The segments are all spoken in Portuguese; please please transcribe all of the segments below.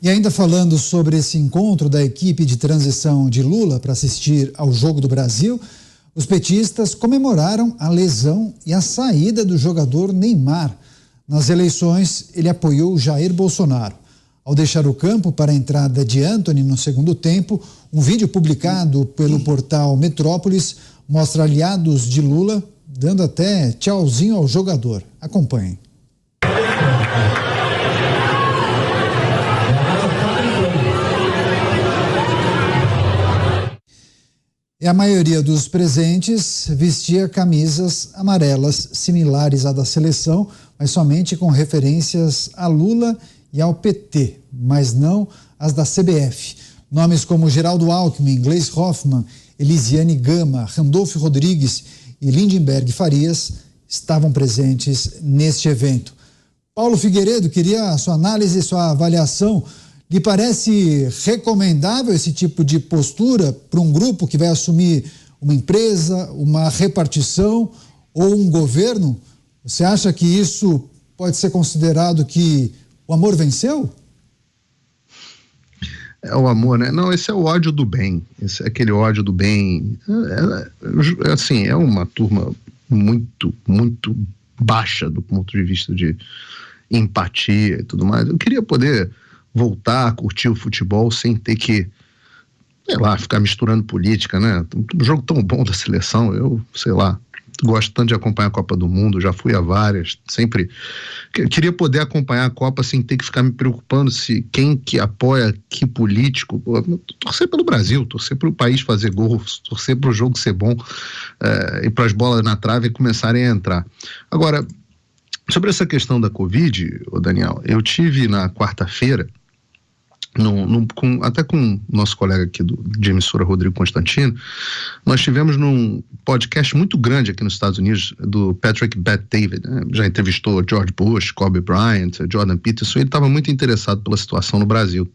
E ainda falando sobre esse encontro da equipe de transição de Lula para assistir ao Jogo do Brasil, os petistas comemoraram a lesão e a saída do jogador Neymar. Nas eleições, ele apoiou Jair Bolsonaro. Ao deixar o campo para a entrada de Antony no segundo tempo, um vídeo publicado pelo portal Metrópolis mostra aliados de Lula dando até tchauzinho ao jogador. Acompanhem. E a maioria dos presentes vestia camisas amarelas similares à da seleção, mas somente com referências a Lula e ao PT, mas não as da CBF. Nomes como Geraldo Alckmin, Gleisi Hoffmann, Elisiane Gama, Randolfo Rodrigues e Lindenberg Farias estavam presentes neste evento. Paulo Figueiredo, queria a sua análise, sua avaliação. Lhe parece recomendável esse tipo de postura para um grupo que vai assumir uma empresa, uma repartição ou um governo? Você acha que isso pode ser considerado que o amor venceu? É o amor, né? Não, esse é o ódio do bem. Esse é aquele ódio do bem. Assim, é uma turma muito, muito baixa do ponto de vista de empatia e tudo mais. Eu queria poder voltar a curtir o futebol sem ter que, sei lá, ficar misturando política, né? Um jogo tão bom da seleção, eu, sei lá, gosto tanto de acompanhar a Copa do Mundo, já fui a várias, sempre queria poder acompanhar a Copa sem ter que ficar me preocupando se quem que apoia que político. Torcer pelo Brasil, torcer para o país fazer gols, torcer para o jogo ser bom, e para as bolas na trave começarem a entrar. Agora, sobre essa questão da Covid, Daniel, eu tive na quarta-feira, até com o nosso colega aqui de emissora, Rodrigo Constantino, nós tivemos num podcast muito grande aqui nos Estados Unidos, do Patrick Bet-David, né? Já entrevistou George Bush, Kobe Bryant, Jordan Peterson, ele estava muito interessado pela situação no Brasil.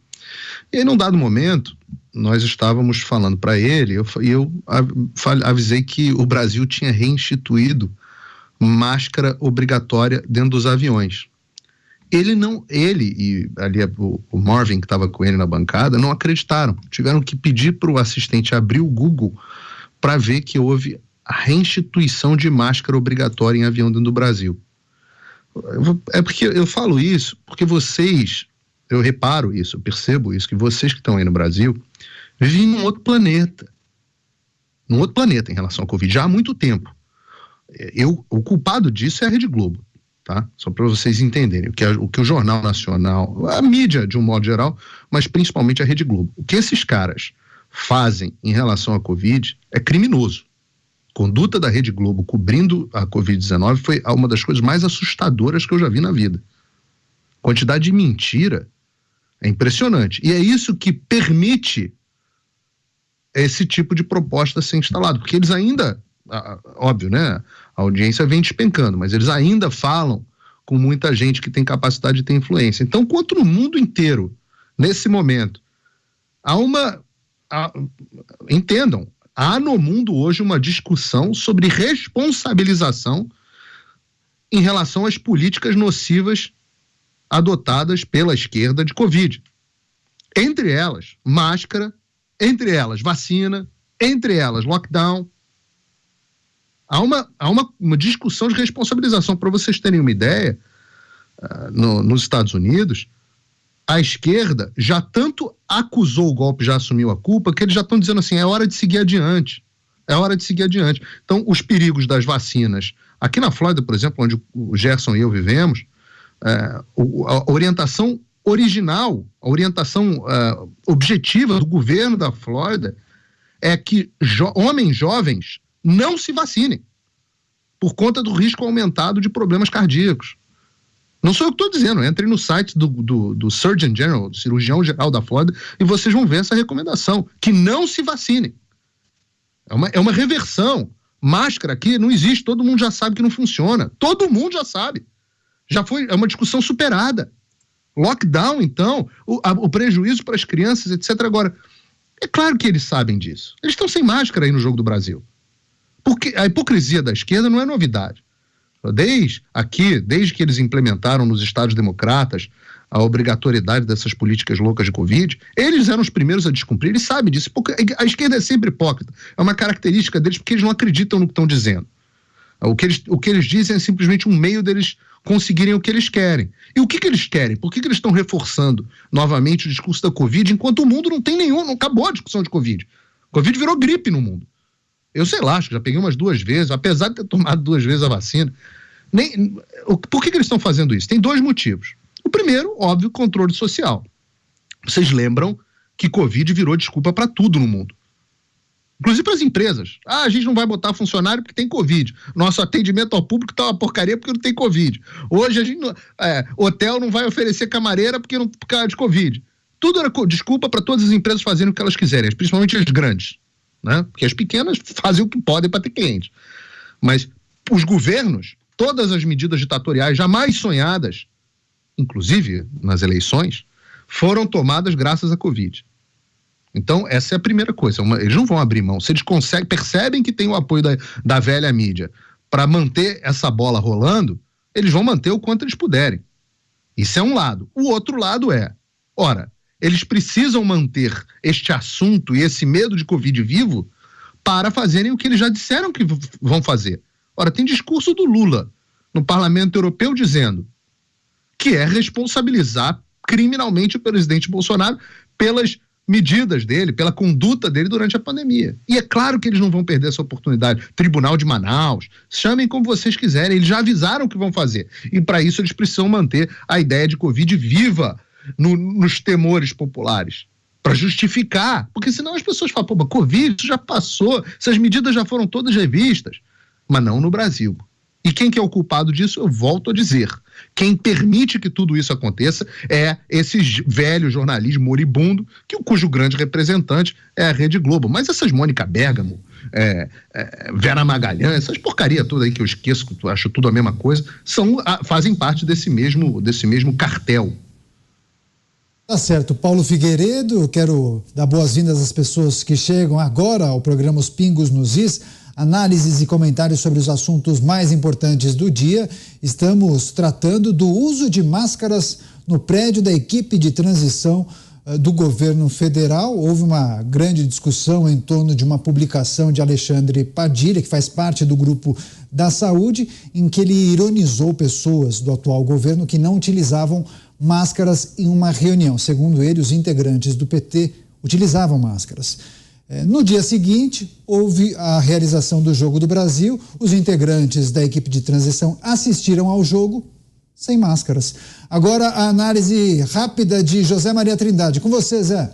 E aí, num dado momento, nós estávamos falando para ele, e eu avisei que o Brasil tinha reinstituído máscara obrigatória dentro dos aviões. Ele e ali o Marvin, que estava com ele na bancada, não acreditaram. Tiveram que pedir para o assistente abrir o Google para ver que houve a reinstituição de máscara obrigatória em avião dentro do Brasil. É porque eu falo isso, porque eu reparo isso, eu percebo isso, que vocês que estão aí no Brasil vivem num outro planeta em relação ao Covid, já há muito tempo. O culpado disso é a Rede Globo. Tá? Só para vocês entenderem o que o Jornal Nacional, a mídia de um modo geral, mas principalmente a Rede Globo, o que esses caras fazem em relação à Covid é criminoso. A conduta da Rede Globo cobrindo a Covid-19 foi uma das coisas mais assustadoras que eu já vi na vida. A quantidade de mentira é impressionante. E é isso que permite esse tipo de proposta ser instalado, porque eles ainda, óbvio, né? A audiência vem despencando, mas eles ainda falam com muita gente que tem capacidade de ter influência. Então, quanto no mundo inteiro, nesse momento, entendam, há no mundo hoje uma discussão sobre responsabilização em relação às políticas nocivas adotadas pela esquerda de Covid. Entre elas, máscara, entre elas, vacina, entre elas, lockdown. Há uma discussão de responsabilização. Para vocês terem uma ideia, nos Estados Unidos, a esquerda já tanto acusou o golpe, já assumiu a culpa, que eles já estão dizendo assim, é hora de seguir adiante. É hora de seguir adiante. Então, os perigos das vacinas. Aqui na Flórida, por exemplo, onde o Gerson e eu vivemos, a orientação original, a orientação objetiva do governo da Flórida é que homens jovens não se vacinem, por conta do risco aumentado de problemas cardíacos. Não sou eu que estou dizendo, entrem no site do Surgeon General, do cirurgião geral da Flórida, e vocês vão ver essa recomendação, que não se vacinem. É uma reversão. Máscara aqui não existe, todo mundo já sabe que não funciona. Todo mundo já sabe. É uma discussão superada. Lockdown, então, o prejuízo para as crianças, etc. Agora, é claro que eles sabem disso. Eles estão sem máscara aí no Jogo do Brasil. Porque a hipocrisia da esquerda não é novidade. Desde que eles implementaram nos Estados Democratas a obrigatoriedade dessas políticas loucas de Covid, eles eram os primeiros a descumprir, eles sabem disso, porque a esquerda é sempre hipócrita, é uma característica deles, porque eles não acreditam no que estão dizendo. O que eles dizem é simplesmente um meio deles conseguirem o que eles querem. E o que eles querem? Por que eles estão reforçando novamente o discurso da Covid, enquanto o mundo não tem nenhum, não acabou a discussão de Covid. Covid virou gripe no mundo. Eu sei lá, acho que já peguei umas 2 vezes, apesar de ter tomado 2 vezes a vacina. Por que eles estão fazendo isso? Tem 2 motivos. O primeiro, óbvio, controle social. Vocês lembram que Covid virou desculpa para tudo no mundo. Inclusive para as empresas. A gente não vai botar funcionário porque tem Covid. Nosso atendimento ao público está uma porcaria porque não tem Covid. Hoje a gente hotel não vai oferecer camareira por causa de Covid. Tudo era desculpa para todas as empresas fazerem o que elas quiserem, principalmente as grandes, né? Porque as pequenas fazem o que podem para ter cliente. Mas os governos, todas as medidas ditatoriais jamais sonhadas, inclusive nas eleições, foram tomadas graças à Covid. Então, essa é a primeira coisa. Eles não vão abrir mão. Se eles percebem que tem o apoio da velha mídia para manter essa bola rolando, eles vão manter o quanto eles puderem. Isso é um lado. O outro lado eles precisam manter este assunto e esse medo de Covid vivo para fazerem o que eles já disseram que vão fazer. Tem discurso do Lula no Parlamento Europeu dizendo que é responsabilizar criminalmente o presidente Bolsonaro pelas medidas dele, pela conduta dele durante a pandemia. E é claro que eles não vão perder essa oportunidade. Tribunal de Manaus, chamem como vocês quiserem, eles já avisaram o que vão fazer. E para isso eles precisam manter a ideia de Covid viva nos temores populares, para justificar, porque senão as pessoas falam, mas Covid, isso já passou, essas medidas já foram todas revistas, mas não no Brasil. E quem que é o culpado disso? Eu volto a dizer, quem permite que tudo isso aconteça é esse velho jornalismo moribundo, cujo grande representante é a Rede Globo. Mas essas Mônica Bergamo, Vera Magalhães, essas porcaria toda aí que eu esqueço, acho tudo a mesma coisa, fazem parte desse mesmo cartel. Tá certo. Paulo Figueiredo, eu quero dar boas-vindas às pessoas que chegam agora ao programa Os Pingos nos Is. Análises e comentários sobre os assuntos mais importantes do dia. Estamos tratando do uso de máscaras no prédio da equipe de transição do governo federal. Houve uma grande discussão em torno de uma publicação de Alexandre Padilha, que faz parte do grupo da saúde, em que ele ironizou pessoas do atual governo que não utilizavam máscaras em uma reunião. Segundo ele, os integrantes do PT utilizavam máscaras. No dia seguinte, houve a realização do Jogo do Brasil. Os integrantes da equipe de transição assistiram ao jogo sem máscaras. Agora, a análise rápida de José Maria Trindade. Com você, Zé.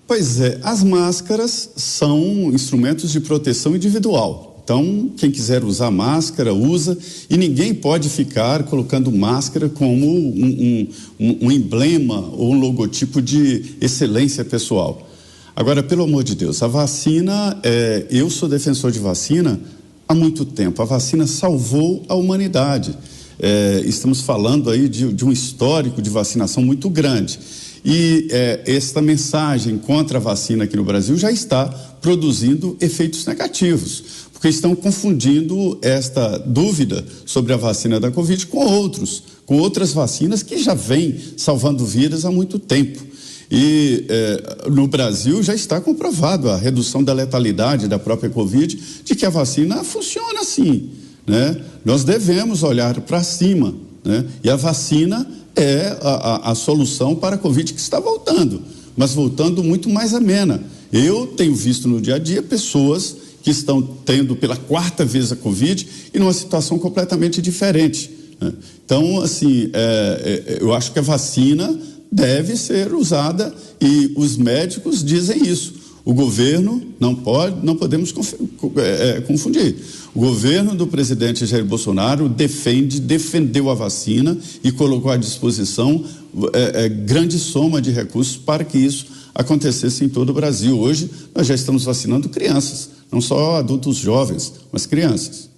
Pois é, as máscaras são instrumentos de proteção individual. Então, quem quiser usar máscara, usa, e ninguém pode ficar colocando máscara como um emblema ou um logotipo de excelência pessoal. Agora, pelo amor de Deus, a vacina, eu sou defensor de vacina há muito tempo. A vacina salvou a humanidade. Estamos falando aí de um histórico de vacinação muito grande. E esta mensagem contra a vacina aqui no Brasil já está produzindo efeitos negativos, porque estão confundindo esta dúvida sobre a vacina da Covid com outras vacinas que já vêm salvando vidas há muito tempo. E no Brasil já está comprovado a redução da letalidade da própria Covid, de que a vacina funciona assim, né? Nós devemos olhar para cima, né? E a vacina é a solução para a Covid que está voltando, mas voltando muito mais amena. Eu tenho visto no dia a dia pessoas que estão tendo pela 4ª vez a Covid e numa situação completamente diferente, né? Então, assim, eu acho que a vacina deve ser usada e os médicos dizem isso. O governo não podemos confundir. O governo do presidente Jair Bolsonaro defendeu a vacina e colocou à disposição grande soma de recursos para que isso acontecesse em todo o Brasil. Hoje nós já estamos vacinando crianças, não só adultos jovens, mas crianças.